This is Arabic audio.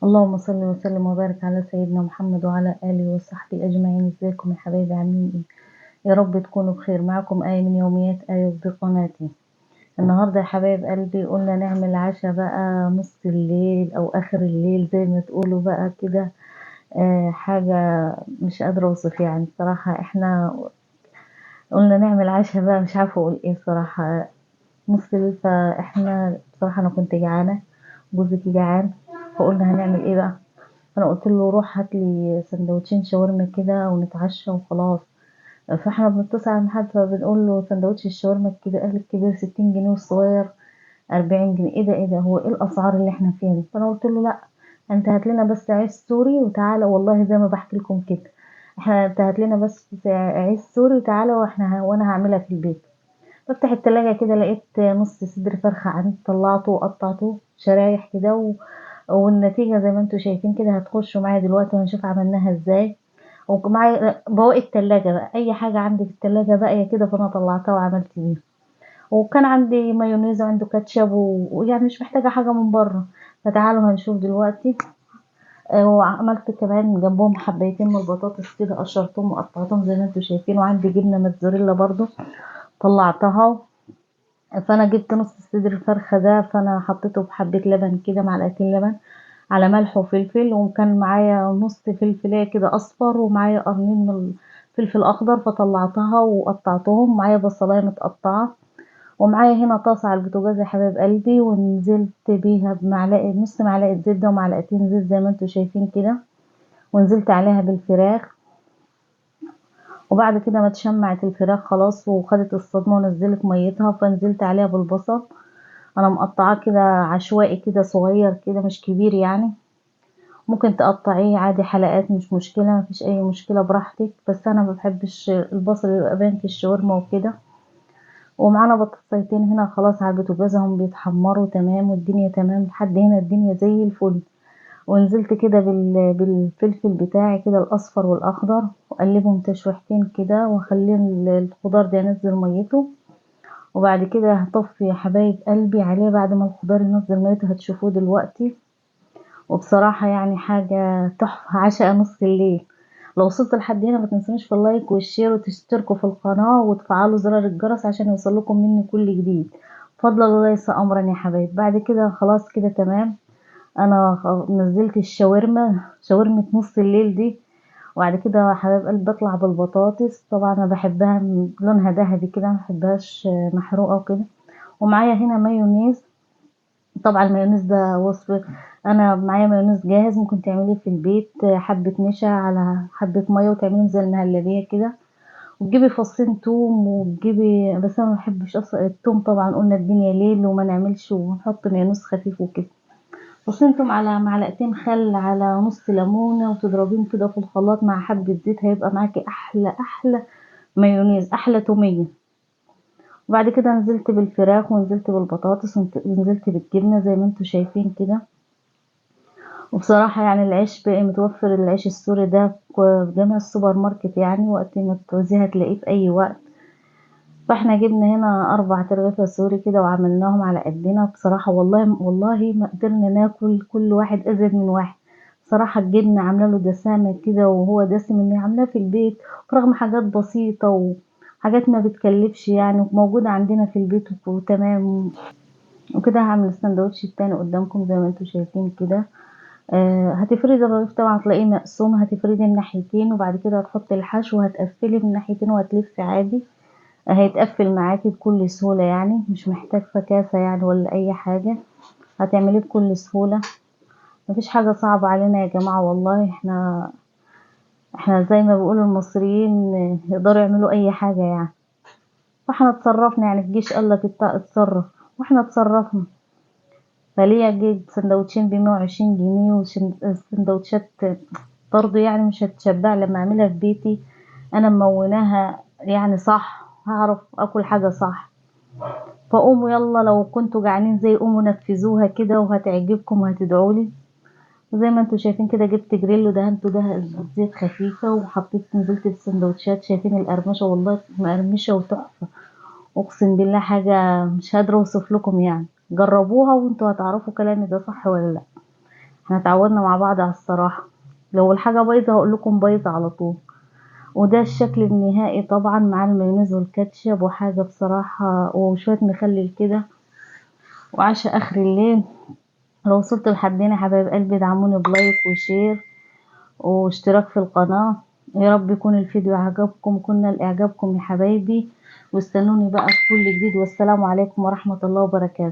اللهم صل وسلم وبارك على سيدنا محمد وعلى آله وصحبه أجمعين. ازيكم يا حبايبي، عاملين ايه؟ يا رب تكونوا بخير. معكم آية من يوميات آية في قناتي. النهاردة يا حبايب قلبي قلنا نعمل عشاء بقى نص الليل أو آخر الليل زي ما تقولوا بقى كده. حاجة مش قادرة أوصف، يعني الصراحة احنا قلنا نعمل عشاء بقى، مش عارفة أقول ايه الصراحة. نص الليل، فاحنا بصراحة أنا كنت جعانة، جوزي جعان، فقلنا هنعمل ايه بقى. انا قلت له روح هات لي سندوتشين شاورما كده ونتعشى وخلاص. فاحنا بنتصل على المحل فبنقول له سندوتش الشاورما الكبير، قال الكبير 60 جنيه والصغير 40 جنيه. ايه ده هو ايه الاسعار اللي احنا فيها دي؟ فانا قلت له لا، انت هات لنا بس عيش سوري وتعالى، والله زي ما بحكي لكم كده. انت هات لنا بس عيش سوري وتعالى وانا هعملها في البيت. بفتح التلاجة كده لقيت نص صدر فرخة عندي، طلعته وقطعته شرايح كده والنتيجة زي ما انتوا شايفين كده. هتخشوا معايا دلوقتي ونشوف عملناها ازاي. ومعايا بواقي التلاجة بقى، اي حاجة عندي في التلاجة باقية كده فانا طلعتها وعملت بيها. وكان عندي مايونيز وعنده كاتشب ويعني مش محتاجة حاجة من بره. فتعالوا هنشوف دلوقتي. وعملت كمان جنبهم حبايتين من البطاطس كده، قشرتهم وقطعتهم زي ما انتوا شايفين، وعندي جبنة موتزاريلا برضو طلعتها. فانا جبت نص صدر الفرخه ده، فانا حطيته بحبه لبن كده، معلقتين لبن على ملح وفلفل، وكان معايا نص فلفلايه كده اصفر، ومعايا قرنين من الفلفل الاخضر فطلعتها وقطعتهم، معايا بصلايه متقطعه، ومعايا هنا طاسه على البوتاجاز يا حبايب قلبي، ونزلت بيها بمعلقه، نص معلقه زبده ومعلقتين زيت زي ما انتوا شايفين كده، ونزلت عليها بالفراخ. وبعد كده ما اتشمعت الفراخ خلاص وخدت الصدمه ونزلت ميتها، فنزلت عليها بالبصل. انا مقطعاه كده عشوائي كده صغير كده مش كبير يعني. ممكن تقطعيه عادي حلقات، مش مشكلة، مفيش اي مشكلة براحتك، بس انا ما بحبش البصل يبقى باين في الشاورما وكده. ومعانا بطاطسيتين هنا خلاص على البوتاجاز هم بيتحمروا تمام، والدنيا تمام لحد هنا، الدنيا زي الفل. ونزلت كده بالفلفل بتاعي كده الاصفر والاخضر، وقلبهم تشويحتين كده، واخلي الخضار ده ينزل ميته. وبعد كده هطفي يا حبايب قلبي عليه بعد ما الخضار ينزل ميته، هتشوفوه دلوقتي. وبصراحة يعني حاجة تحفة، عشاء نص الليل. لو وصلت لحد هنا ما تنسونيش في اللايك والشير وتشتركوا في القناة وتفعلوا زرار الجرس عشان يوصلكم مني كل جديد، فضلا وليس امرا يا حبايب. بعد كده خلاص كده تمام. انا نزلت الشاورما، شاورمة نص الليل دي. وبعد كده يا حبايب قلبي بطلع بالبطاطس، طبعا انا بحبها لونها ذهبي كده، ما بحبهاش محروقة وكده. ومعايا هنا مايونيز. طبعا المايونيز ده وصف، انا معايا مايونيز جاهز، ممكن تعمليه في البيت، حبة نشا على حبة مية وتعمليه زي المهلبية كده. وتجيبي فصين توم وتجيبي، بس انا ما بحبش اصلا التوم طبعا، قلنا الدنيا ليل وما نعملش ونحط مايونيز خفيف وكده. فصين توم على معلقتين خل على نص ليمونة، وتضربيهم كده في الخلاط مع حبة زيت، هيبقى معاكي احلى احلى مايونيز، احلى تومية. وبعد كده نزلت بالفراخ ونزلت بالبطاطس ونزلت بالجبنة زي ما انتوا شايفين كده. وبصراحة يعني العيش بقى متوفر، العيش السوري ده في جميع السوبر ماركت، يعني وقت ما تعوزيه هتلاقيه في أي وقت. فاحنا جبنا هنا 4 ترغيفة سوري كده وعملناهم على قدنا. بصراحة والله والله ما قدرنا ناكل كل واحد أزيد من واحد. صراحة الجبنة عاملة له دسامة كده، وهو دسم اني عاملاه في البيت، رغم حاجات بسيطة وحاجات ما بتكلفش يعني، وموجودة عندنا في البيت وتمام. وكده هعمل السندوتش التاني قدامكم زي ما انتوا شايفين كده. هتفردي الرغيف طبعا تلاقيه مقسوم، هتفردي الناحيتين، وبعد كده هتحطي الحشو وهتقفلي من الناحيتين وهتلفي عادي. هيتقفل معاكي بكل سهولة، يعني مش محتاج فكاسة يعني ولا اي حاجة، هتعمليه بكل سهولة. مفيش حاجة صعبة علينا يا جماعة، والله احنا زي ما بيقولوا المصريين يقدروا يعملوا اي حاجة يعني. فاحنا اتصرفنا، يعني الجيش قال لك اتصرف، واحنا اتصرفنا. فليه اجيب سندوتشين ب120 جنيه وسندوتشات برضه يعني مش هتشبع لما اعملها في بيتي. انا موناها يعني صح، هعرف اكل حاجة صح. فقوموا يلا لو كنتوا جعانين زي قوموا نفذوها كده وهتعجبكم وهتدعولي. وزي ما انتوا شايفين كده جبت جريل ودهنته ده زيت خفيفة، وحطيت نزلت السندوتشات، شايفين القرمشة والله مقرمشة وتحفة. اقسم بالله حاجة مش قادرة اوصف لكم، يعني جربوها وانتوا هتعرفوا كلامي ده صح ولا لا. احنا اتعودنا مع بعض على الصراحة، لو الحاجة بايظة هقول لكم بايظة على طول. وده الشكل النهائي طبعا مع المايونيز والكاتشب وحاجة بصراحة، وشوية مخلل كده، وعشاء اخر الليل. لو وصلت لحد هنا حبايب قلبي ادعموني بلايك وشير واشتراك في القناة. يا رب يكون الفيديو عجبكم، كنا لإعجابكم يا حبايبي، واستنوني بقى في كل جديد، والسلام عليكم ورحمة الله وبركاته.